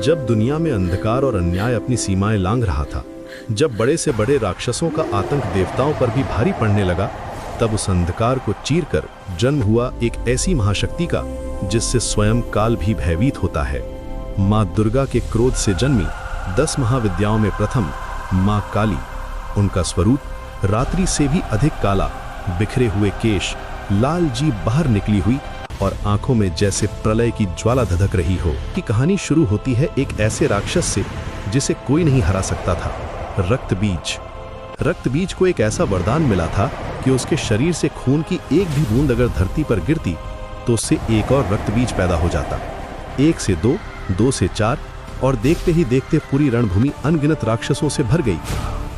जब दुनिया में अंधकार और अन्याय अपनी सीमाएं लांघ रहा था, जब बड़े से बड़े राक्षसों का आतंक देवताओं पर भी भारी पड़ने लगा, तब उस अंधकार को चीरकर जन्म हुआ एक ऐसी महाशक्ति का जिससे स्वयं काल भी भयभीत होता है। माँ दुर्गा के क्रोध से जन्मी 10 महाविद्याओं में प्रथम माँ काली। उनका स्वरूप रात्रि से भी अधिक काला, बिखरे हुए केश, लाल जीभ बाहर निकली हुई और आंखों में जैसे प्रलय की ज्वाला धधक रही हो। की कहानी शुरू होती है एक ऐसे राक्षस से जिसे कोई नहीं हरा सकता था, रक्तबीज। रक्तबीज को एक ऐसा वरदान मिला था कि उसके शरीर से खून की एक भी बूंद अगर धरती पर गिरती तो उससे एक और रक्तबीज पैदा हो जाता। 1 से 2, 2 से 4 और देखते ही देखते पूरी रणभूमि अनगिनत राक्षसों से भर गई।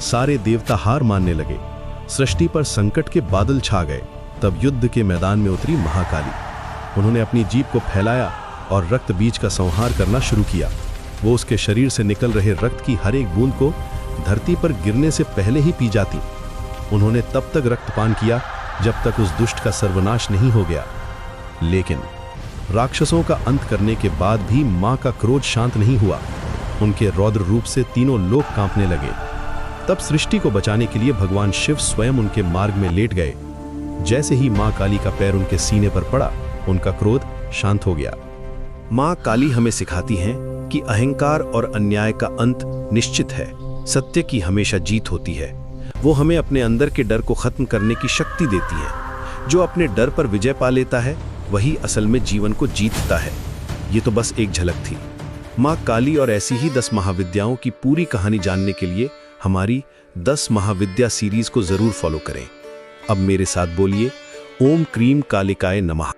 सारे देवता हार मानने लगे, सृष्टि पर संकट के बादल छा गए। तब युद्ध के मैदान में उतरी महाकाली। उन्होंने अपनी जीभ को फैलाया और रक्तबीज का संहार करना शुरू किया। वो उसके शरीर से निकल रहे रक्त की हर एक बूंद को धरती पर गिरने से पहले ही पी जाती। उन्होंने तब तक रक्तपान किया जब तक उस दुष्ट का सर्वनाश नहीं हो गया। लेकिन राक्षसों का अंत करने के बाद भी मां का क्रोध शांत नहीं हुआ। उनके रौद्र रूप से तीनों लोक कांपने लगे। तब सृष्टि को बचाने के लिए भगवान शिव स्वयं उनके मार्ग में लेट गए। जैसे ही मां काली का पैर उनके सीने पर पड़ा, उनका क्रोध शांत हो गया। मां काली हमें सिखाती हैं कि अहंकार और अन्याय का अंत निश्चित है, सत्य की हमेशा जीत होती है। वो हमें अपने अंदर के डर को खत्म करने की शक्ति देती है। जो अपने डर पर विजय पा लेता है वही असल में जीवन को जीतता है। ये तो बस एक झलक थी। मां काली और ऐसी ही 10 महाविद्याओं की पूरी कहानी जानने के लिए हमारी 10 महाविद्या सीरीज को जरूर फॉलो करें। अब मेरे साथ बोलिए, ओम क्रीम कालिकाय नमः।